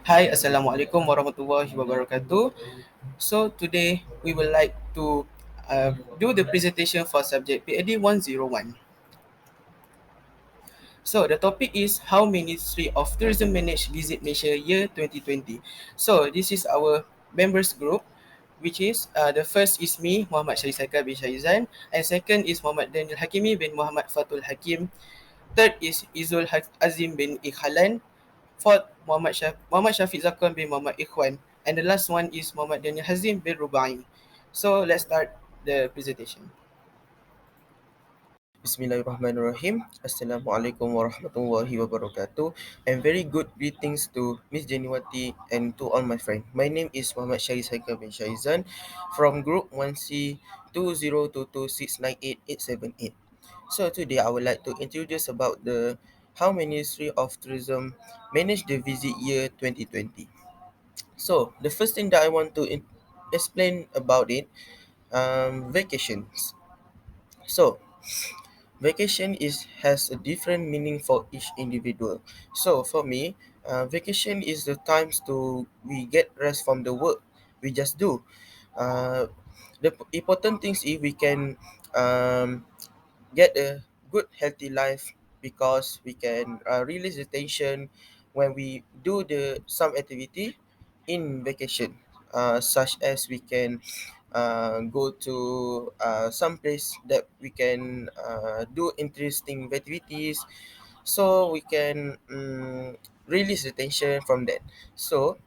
Hi, Assalamualaikum warahmatullahi wabarakatuh. So today we would like to do the presentation for subject PAD 101. So the topic is how Ministry of Tourism manage Visit Malaysia year 2020. So this is our members group, which is the first is me, Muhammad Syarihzaka bin SHAHIZAN, and second is Muhammad Danial Hakimi bin Muhammad FATHUL Hakim. Third is IZZUL AZEEM bin IKHALAN. Fourth, Muhammad Shafiq Zakwan bin Muhammad IKHWAN. And the last one is Muhammad Danial Hazim bin RUBA'I. So let's start the presentation. Bismillahirrahmanirrahim. Assalamualaikum warahmatullahi wabarakatuh. And very good greetings to Miss Jeniwati and to all my friends. My name is Muhammad Syarihzaka bin SHAHIZAN from Group 1C 2022698878. So today I would like to introduce about the how Ministry of Tourism manage the visit year 2020. So the first thing that I want to explain about it, vacations. So vacation has a different meaning for each individual. So for me, vacation is the times to we get rest from the work we just do. The important things if we can um, get a good healthy life because we can release the tension when we do the some activity in vacation, such as we can go to some place that we can do interesting activities so we can release the tension from that. So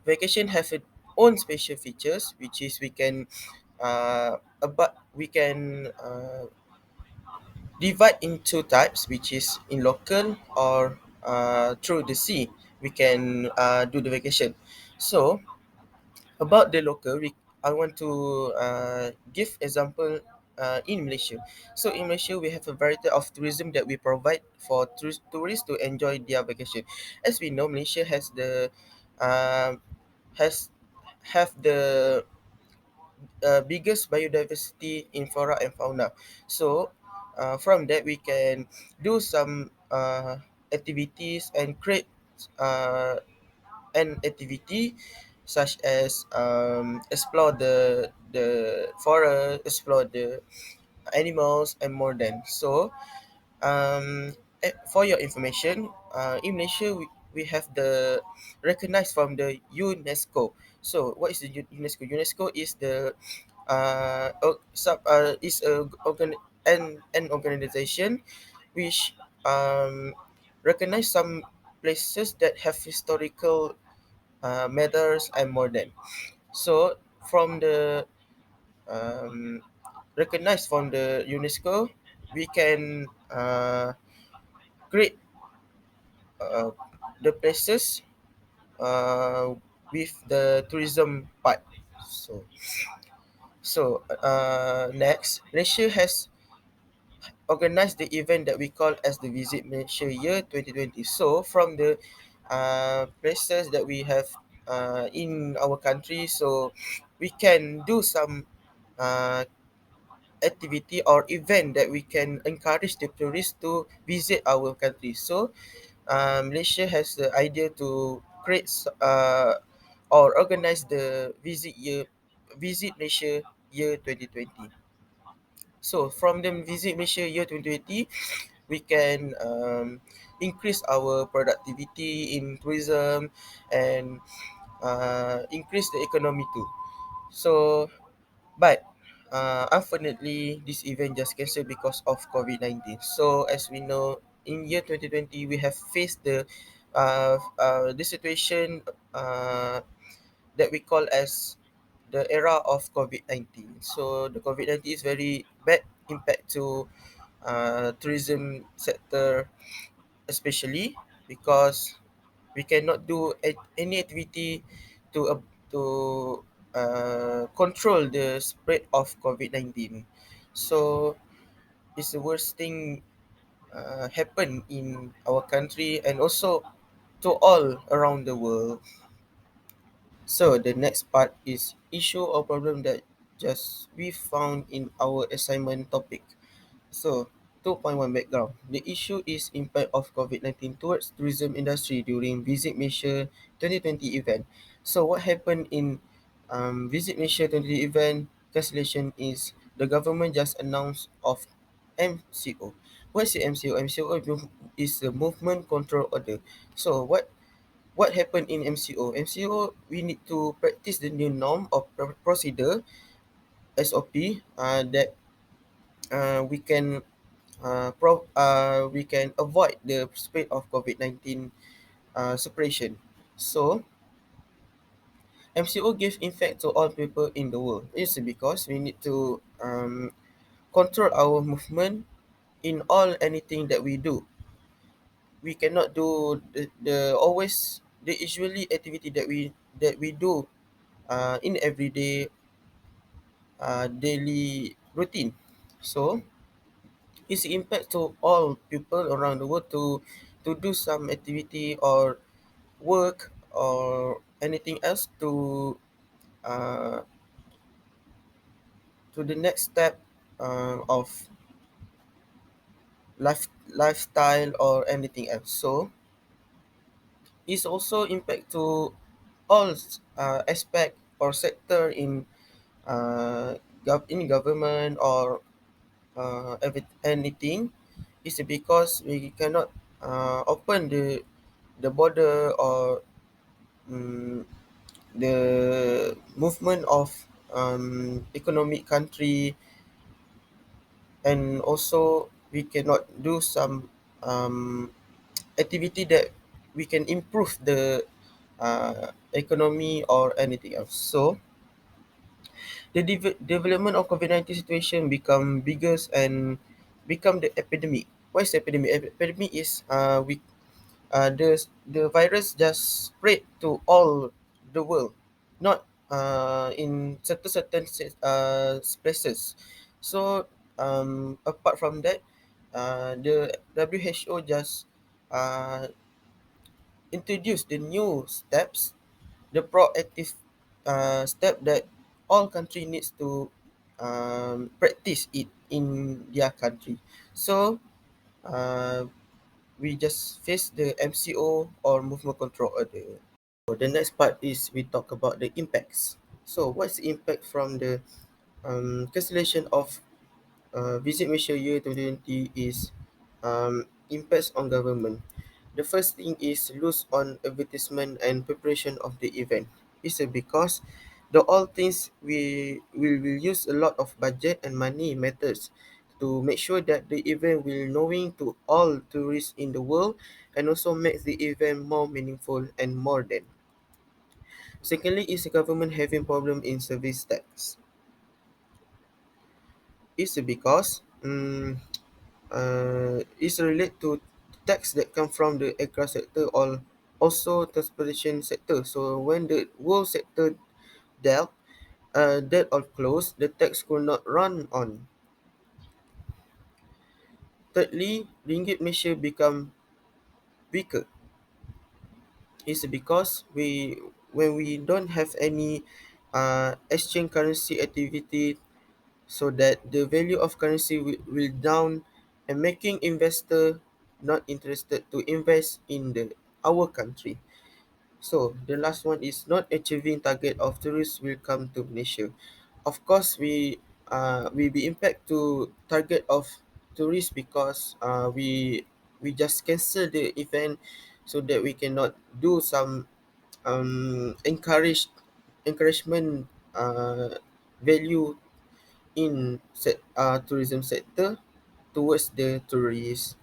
vacation have its own special features, which is we can about we can divide into types, which is in local or through the sea we can do the vacation. So about the local, I want to give example in Malaysia. So in Malaysia, we have a variety of tourism that we provide for tourists to enjoy their vacation. As we know, Malaysia um, has have the biggest biodiversity in flora and fauna. So from that, we can do some activities and create uh, an activity such as explore the forest, explore the animals, and more than so. For your information, in Malaysia we have the recognized from the UNESCO. So what is the UNESCO? UNESCO is the is an organization which recognize some places that have historical matters and more than so from the um, recognized from the UNESCO, we can create uh, the places with the tourism part. So, next, Malaysia has organized the event that we call as the Visit Malaysia Year 2020. So, from the places that we have in our country, so we can do some uh, activity or event that we can encourage the tourists to visit our country. So Malaysia has the idea to create or organize the visit Malaysia year 2020. So from the visit Malaysia year 2020, we can increase our productivity in tourism and increase the economy too. So but unfortunately, this event just cancelled because of COVID-19. So as we know, in year 2020, we have faced the situation that we call as the era of COVID-19. So the COVID-19 is very bad impact to tourism sector, especially because we cannot do any activity to control the spread of COVID-19. So it's the worst thing happen in our country and also to all around the world. So the next part is issue or problem that just we found in our assignment topic. So 2.1 background. The issue is impact of COVID-19 towards tourism industry during Visit Malaysia 2020 event. So what happened in Visit Malaysia 2020 event cancellation is the government just announced of MCO. What's the MCO? MCO is the movement control order. So what happened in MCO? MCO, we need to practice the new norm of procedure SOP that we can we can avoid the spread of COVID-19 suppression. So MCO gives effect to all people in the world. It's because we need to control our movement in all anything that we do. We cannot do the always the usually activity that we do in everyday daily routine. So its impact to all people around the world to do some activity or work or anything else uh, to the next step of lifestyle or anything else. So it's also impact to all aspect or sector in in government or anything. Is because we cannot open the border or um, the movement of economic country, and also we cannot do some activity that we can improve the economy or anything else. So the development of COVID-19 situation become biggest and become the epidemic. What is epidemic? Epidemic is the virus just spread to all the world, not in places. So apart from that, the WHO just uh, introduced the new steps, the proactive step that all country needs to practice it in their country. So uh, we just face the MCO or movement control order. So the next part is we talk about the impacts. So what's the impact from the cancellation of Visit Malaysia year 2020 is impacts on government. The first thing is loss on advertisement and preparation of the event. It's because the all things we will use a lot of budget and money methods to make sure that the event will knowing to all tourists in the world and also make the event more meaningful and more than. Secondly is the government having problem in service tax. It's because is related to tax that come from the aircraft sector or also transportation sector. So when the world sector dealt that or closed, the tax could not run on. Thirdly, ringgit Malaysia become weaker. It's because we when we don't have any exchange currency activity, so that the value of currency will down and making investor not interested to invest in the our country. So the last one is not achieving target of tourists will come to Malaysia. Of course, we be impact to target of tourists because we just cancel the event so that we cannot do some encouragement value in tourism sector towards the tourists.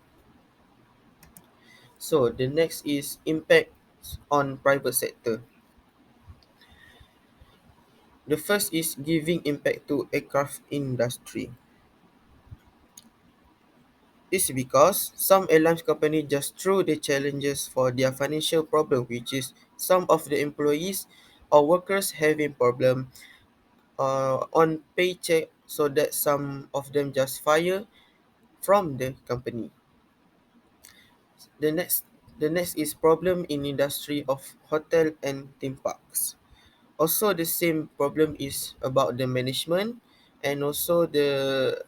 So the next is impact on private sector. The first is giving impact to aircraft industry. This is because some airlines company just throw the challenges for their financial problem, which is some of the employees or workers having problem on paycheck, so that some of them just fire from the company. The next the next is problem in industry of hotel and theme parks. Also the same problem is about the management, and also their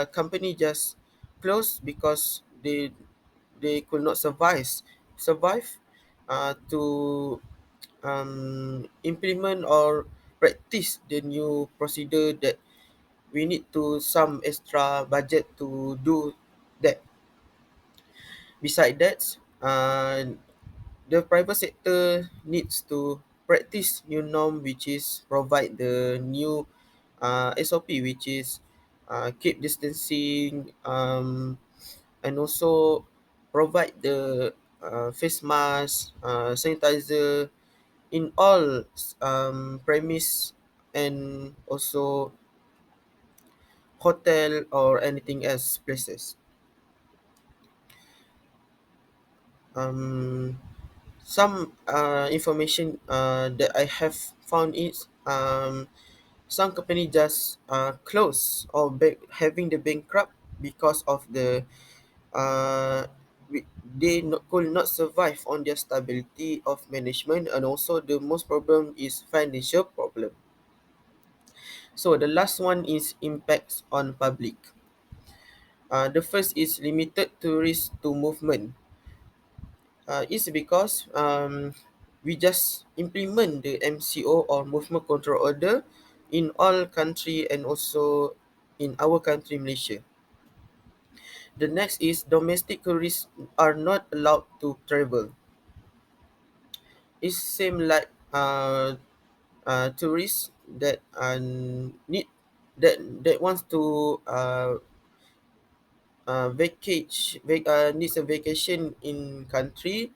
company just closed because they could not survive to implement or practice the new procedure that we need to some extra budget to do that. Beside that, the private sector needs to practice new norm, which is provide the new SOP, which is keep distancing, and also provide the face mask, sanitizer in all premise, and also hotel or anything else places. Um, some information that I have found is some company just close or having the bankrupt because of the uh, they could not survive on their stability of management, and also the most problem is financial problem. So the last one is impacts on public. The first is limited tourist to movement. It's because we just implement the MCO or movement control order in all country, and also in our country Malaysia. The next is domestic tourists are not allowed to travel. It's same like tourists that need that wants to needs a vacation in country,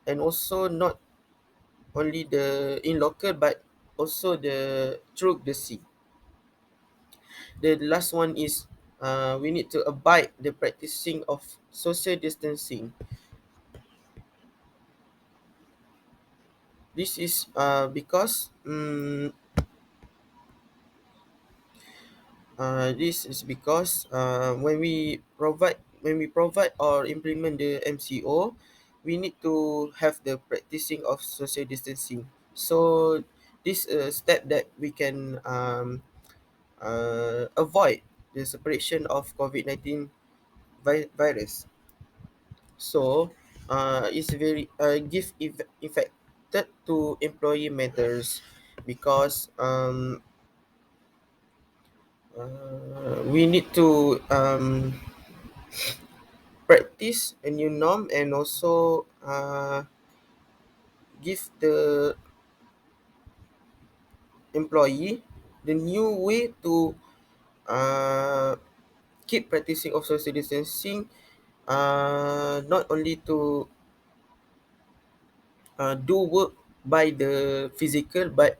and also not only the in local but also the through the sea. The last one is we need to abide the practicing of social distancing. This is because this is because when we provide or implement the MCO, we need to have the practicing of social distancing. So this step that we can avoid the separation of COVID-19 virus. So it's very affected to employee matters, because we need to practice a new norm, and also give the employee the new way to uh, keep practicing of social distancing, not only to do work by the physical, but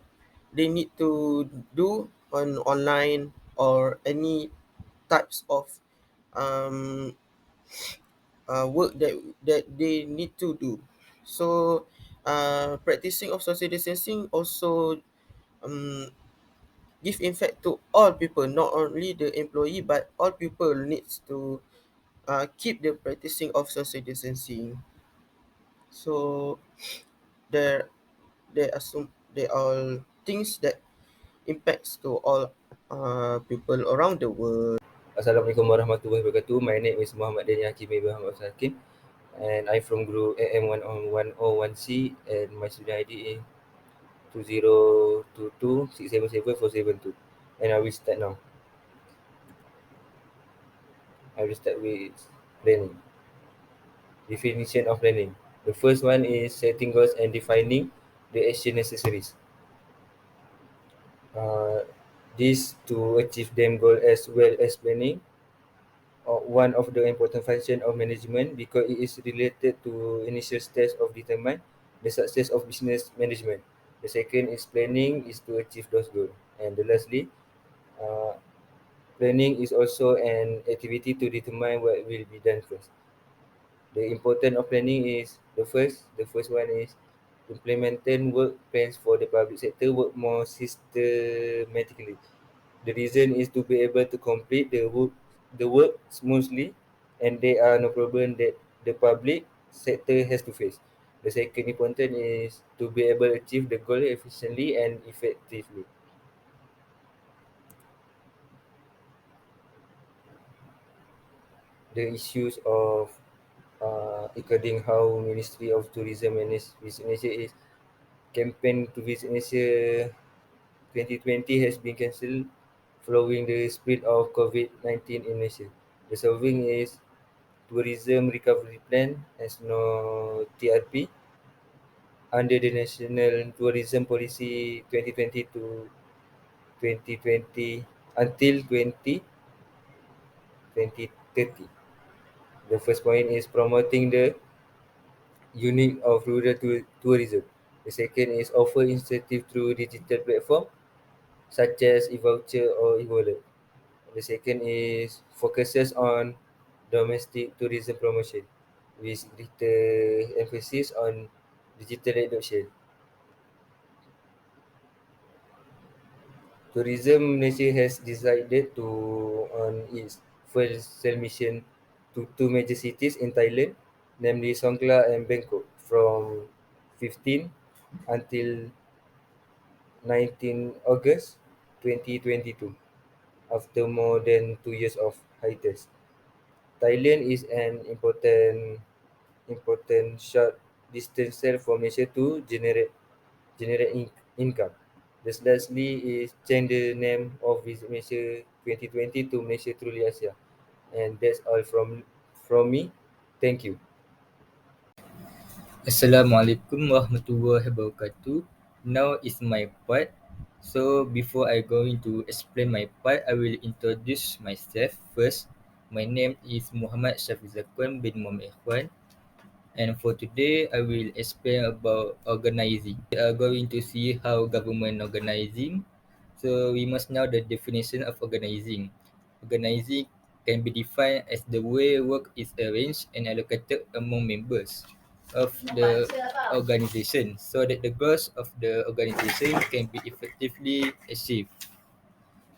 they need to do on online or any types of um, work that they need to do. So practicing of social distancing also um, give effect to all people, not only the employee but all people needs to keep the practicing of social distancing. So there there are some there are things that impacts to all people around the world. Assalamualaikum warahmatullahi wabarakatuh. My name is Muhammad Daniel Hakimi Muhammad Hakim, and I'm from group AM101C, and my student ID is 2022677472. And I will start now. I will start with planning. Definition of planning. The first one is setting goals and defining the action necessaries. Uh, this to achieve them goal as well as planning, one of the important function of management, because it is related to initial stage of determine the success of business management. The second is planning is to achieve those goals. And the lastly, uh, planning is also an activity to determine what will be done first. The importance of planning is the first one is implementing work plans for the public sector work more systematically. The reason is to be able to complete the work smoothly, and there are no problem that the public sector has to face. The second important is to be able to achieve the goal efficiently and effectively. the issues of according how Ministry of Tourism manage Visit Malaysia is campaign to Visit Malaysia 2020 has been cancelled following the spread of COVID-19 in Malaysia. The solving is Tourism Recovery Plan as no TRP under the National Tourism Policy 2020 to 2020 until 2030. The first point is promoting the unique of rural tourism. The second is offer incentive through digital platform such as e-voucher or e-wallet. The second is focuses on domestic tourism promotion with greater emphasis on digital adoption. Tourism Malaysia has decided to on its first sail mission to two major cities in Thailand, namely Songkhla and Bangkok, from 15 until 19 August 2022, after more than 2 years of hiatus. Thailand is an important short distance sail for Malaysia to income. Thus lastly is change the name of Visit Malaysia 2020 to Malaysia Truly Asia. And that's all from me. Thank you. Assalamualaikum warahmatullahi wabarakatuh. Now is my part. So before I going to explain my part, I will introduce myself first. My name is Muhammad ZAKWAN bin Muhammad Ikhwan, and for today I will explain about organizing. We are going to see how government organizing. So we must know the definition of organizing. Organizing can be defined as the way work is arranged and allocated among members of the organization so that the goals of the organization can be effectively achieved.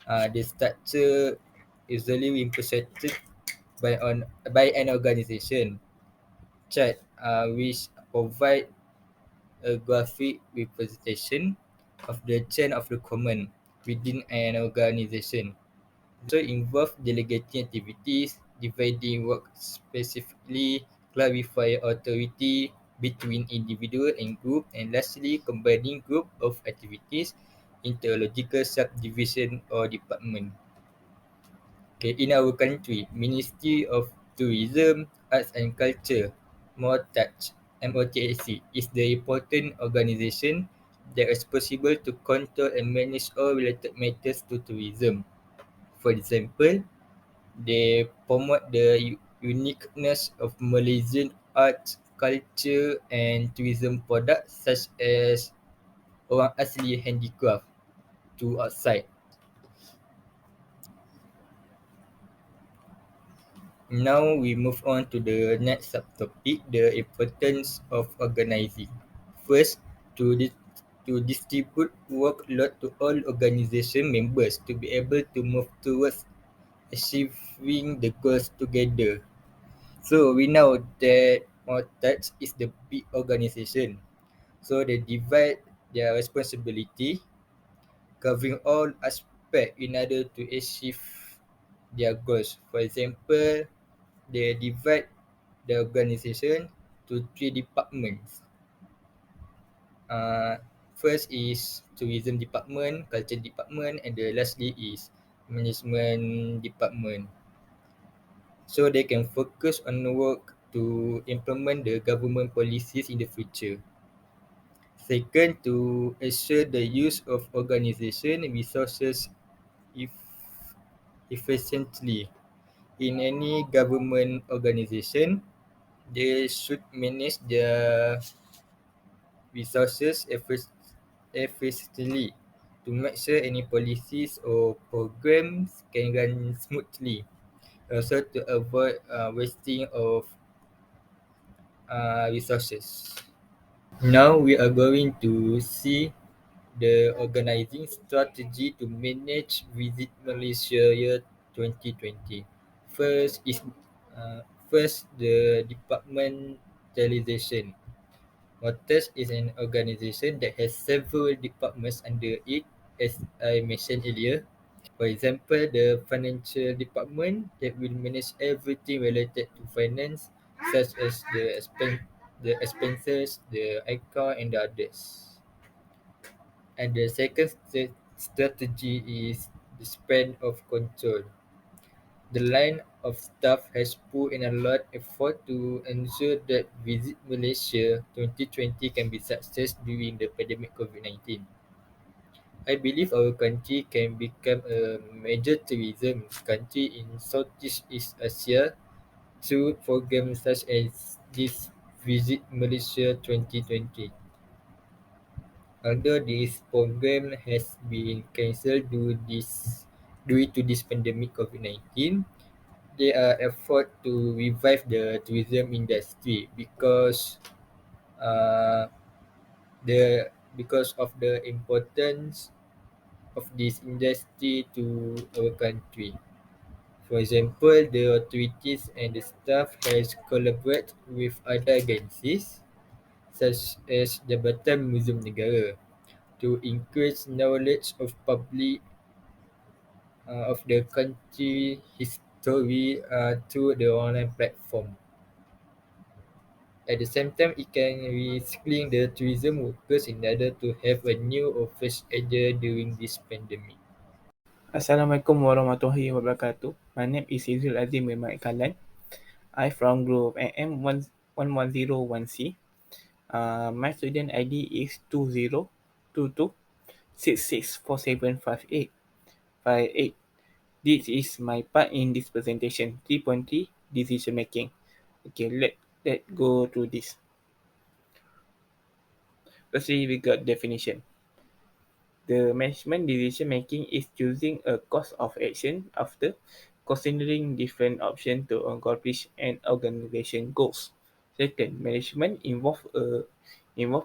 The structure usually represented by an organization chart which provide a graphic representation of the chain of recruitment within an organization. Also involve delegating activities, dividing work specifically, clarify authority between individual and group, and lastly combining group of activities into a logical subdivision or department. Okay, in our country, Ministry of Tourism, Arts and Culture, MOTAC, is the important organisation that is responsible to control and manage all related matters to tourism. For example, they promote the uniqueness of Malaysian arts, culture and tourism products such as orang asli handicraft to outside. Now we move on to the next subtopic, the importance of organizing. First, to distribute workload to all organization members to be able to move towards achieving the goals together. So we know that Motat is the big organization. So they divide their responsibility covering all aspects in order to achieve their goals. For example, they divide the organisation to three departments. Uh, First is tourism department, culture department, and the lastly is management department. So they can focus on work to implement the government policies in the future. Second, to ensure the use of organisation resources eff- efficiently. In any government organisation, they should manage their resources efficiently to make sure any policies or programs can run smoothly. Also to avoid wasting of resources. Now we are going to see the organizing strategy to manage Visit Malaysia year 2020. First is the departmentalization. Motas is an organization that has several departments under it, as I mentioned earlier. For example, the financial department that will manage everything related to finance, such as the expenses, the IKHWAN, and the others. And the second strategy is the span of control. The line of staff has put in a lot of effort to ensure that Visit Malaysia 2020 can be success during the pandemic COVID-19. I believe our country can become a major tourism country in Southeast East Asia through programs such as this Visit Malaysia 2020. Although this program has been cancelled due to this pandemic COVID-19, there are efforts to revive the tourism industry uh, because of the importance of this industry to our country. For example, the authorities and the staff has collaborated with other agencies such as Jabatan Muzium Negara to increase knowledge of public of the country history through the online platform. At the same time, it can reskilling the tourism workers in order to have a new or fresh idea during this pandemic. Assalamualaikum warahmatullahi wabarakatuh. My name is IZZUL AZEEM with my IKHWAN. I from group M11101C. My student ID is 2022664758. This is my part in this presentation 3.3 decision making. Okay, let go to this. Firstly, we got definition. The management decision making is choosing a course of action after considering different options to accomplish an organization goals. Second, management involve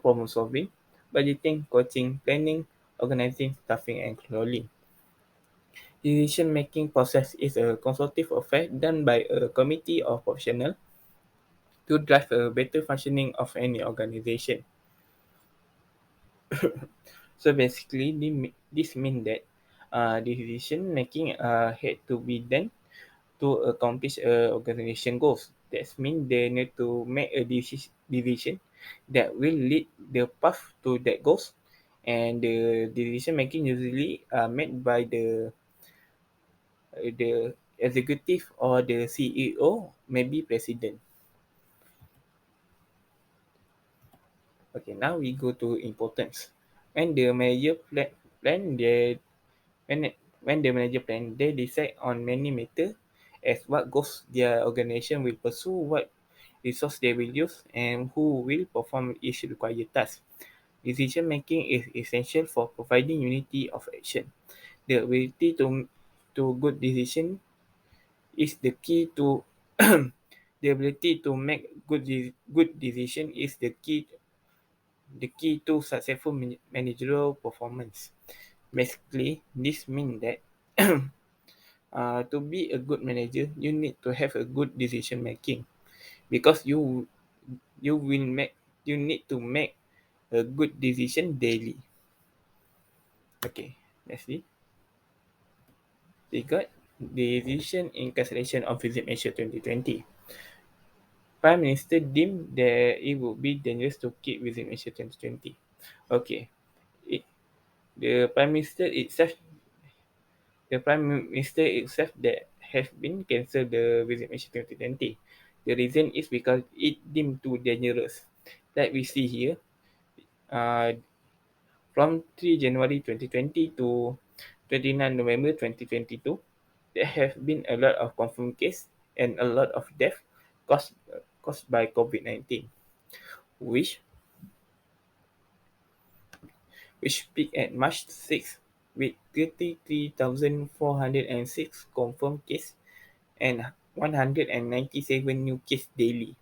problem solving, budgeting, coaching, planning, organizing, staffing, and controlling. Decision making process is a consultative affair done by a committee of professionals to drive a better functioning of any organization. So basically, this means that decision making had to be done to accomplish organization goals. That means they need to make a decision that will lead the path to that goals, and the decision making usually made by the executive or the CEO, maybe president. Okay, now we go to importance. When the manager plan they when when the manager plan, they decide on many matters as what goals their organization will pursue, what resource they will use, and who will perform each required task. Decision making is essential for providing unity of action. The ability to good decision is the key to the ability to make good decision is the key to successful managerial performance. Basically, this means that to be a good manager, you need to have a good decision making because you need to make a good decision daily. Okay, let's see. We got the decision in cancellation of Visit Malaysia 2020. Prime Minister deemed that it would be dangerous to keep Visit Malaysia 2020. Okay, it, the Prime Minister itself the Prime Minister itself that has been cancelled the Visit Malaysia 2020. The reason is because it deemed too dangerous. Like we see here, uh, from 3 January 2020 to 29 November 2022, there have been a lot of confirmed cases and a lot of death caused, caused by COVID-19, which peaked at March 6 with 33,406 confirmed cases and 197 new cases daily.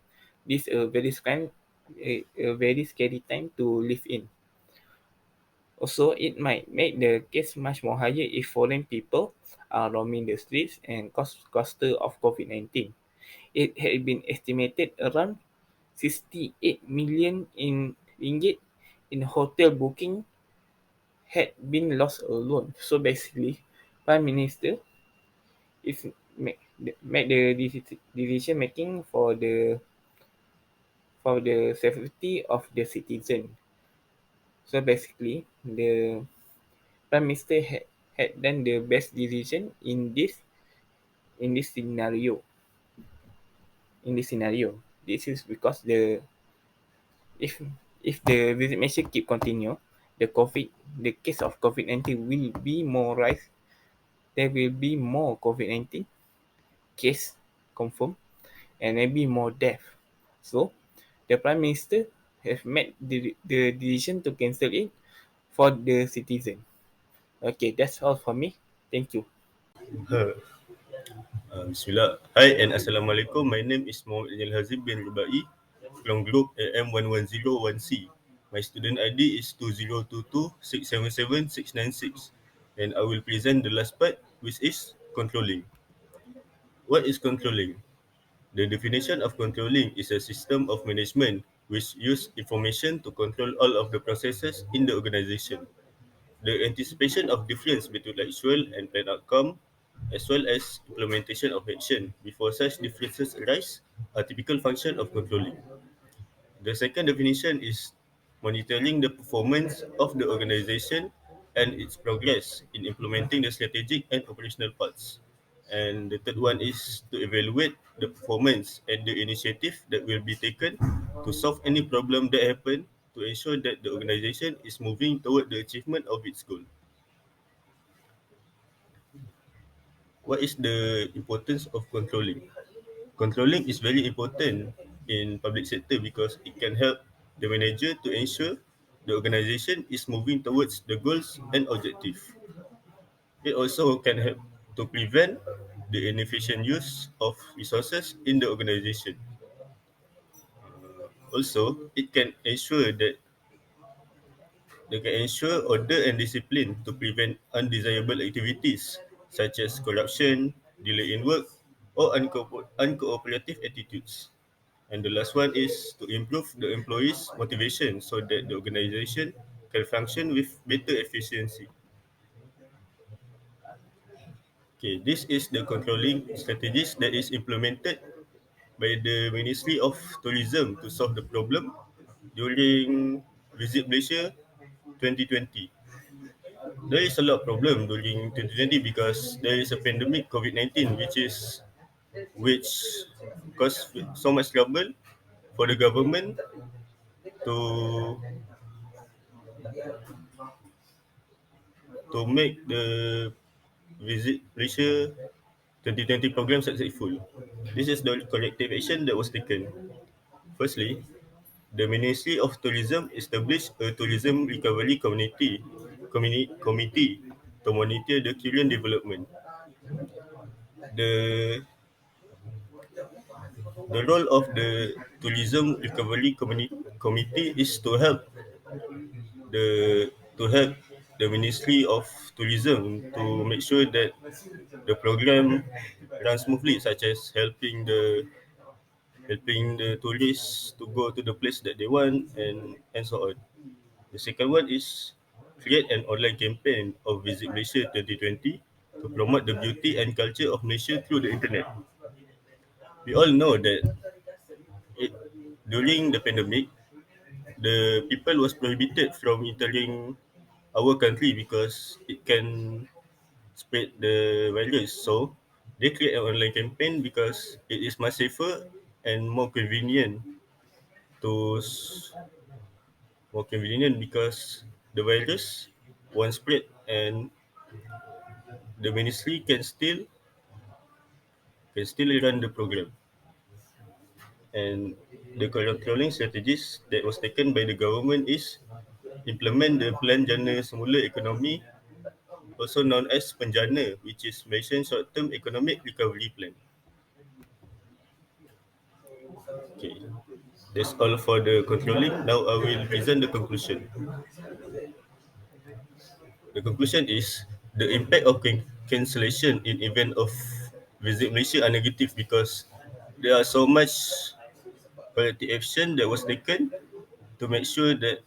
This is a very scary time to live in. Also, it might make the case much more higher if foreign people are roaming the streets and cause cluster of COVID-19. It had been estimated around 68 million in ringgit in hotel booking had been lost alone. So basically, Prime Minister is make the decision making for the safety of the citizen. So basically, the Prime Minister had done the best decision in this scenario. In this scenario, this is because if if the visit measure keep continue, the case of COVID-19 will be more rise. There will be more COVID-19 case confirmed and maybe more death. So the Prime Minister have made the decision to cancel it for the citizen. Okay, that's all for me. Thank you. Bismillah. Hi and Assalamualaikum. My name is Mohammed HAZIM bin RUBA'I from group AM1101C. My student ID is 2022677696 and I will present the last part which is controlling. What is controlling? The definition of controlling is a system of management which use information to control all of the processes in the organization. The anticipation of difference between actual and planned outcome, as well as implementation of action before such differences arise, are typical function of controlling. The second definition is monitoring the performance of the organization and its progress in implementing the strategic and operational parts. And the third one is to evaluate the performance and the initiative that will be taken to solve any problem that happen to ensure that the organization is moving toward the achievement of its goal. What is the importance of controlling? Controlling is very important in public sector because it can help the manager to ensure the organization is moving towards the goals and objective. It also can help to prevent the inefficient use of resources in the organization. Also, it can ensure that they can ensure order and discipline to prevent undesirable activities such as corruption, delay in work, or uncooperative attitudes. And the last one is to improve the employees' motivation so that the organization can function with better efficiency. Okay, this is the controlling strategies that is implemented by the Ministry of Tourism to solve the problem during Visit Malaysia 2020. There is a lot of problem during 2020 because there is a pandemic COVID-19 which caused so much trouble for the government to make the Visit Malaysia 2020 program successful. This is the corrective action that was taken. Firstly, the Ministry of Tourism established a tourism recovery committee to monitor the current development. The the role of the tourism recovery committee is the to help the Ministry of Tourism to make sure that the program runs smoothly, such as helping the tourists to go to the place that they want and so on. The second one is create an online campaign of Visit Malaysia 2020 to promote the beauty and culture of Malaysia through the internet. We all know that it, during the pandemic, the people was prohibited from entering our country because it can spread the virus. So they create an online campaign because it is much safer and to s- more convenient because the virus won't spread and the ministry can still run the program. And the controlling strategies that was taken by the government is implement the Plan Jana Semula Ekonomi, also known as Penjana, which is Malaysian Short-Term Economic Recovery Plan. Okay, that's all for the controlling. Now I will present the conclusion. The conclusion is the impact of cancellation in event of Visit Malaysia are negative because there are so much corrective action that was taken to make sure that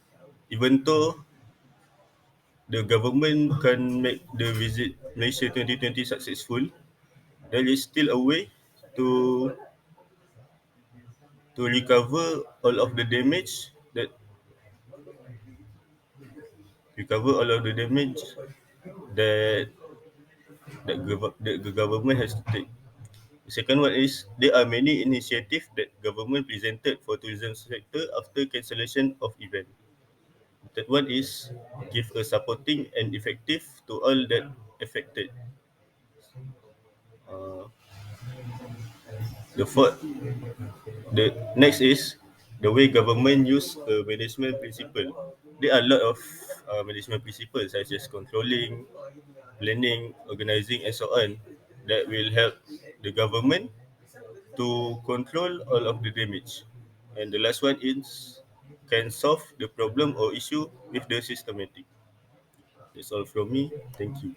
even though the government can make the visit Malaysia 2020 successful, there is still a way to recover all of the damage that that that the government has to take. The second one is there are many initiatives that government presented for tourism sector after cancellation of event. The third one is give a supporting and effective to all that affected. Uh, the fourth, the next is the way government use management principle. There are a lot of management principles such as controlling, planning, organizing, and so on that will help the government to control all of the damage. And the last one is can solve the problem or issue with the systematic. That's all from me. Thank you.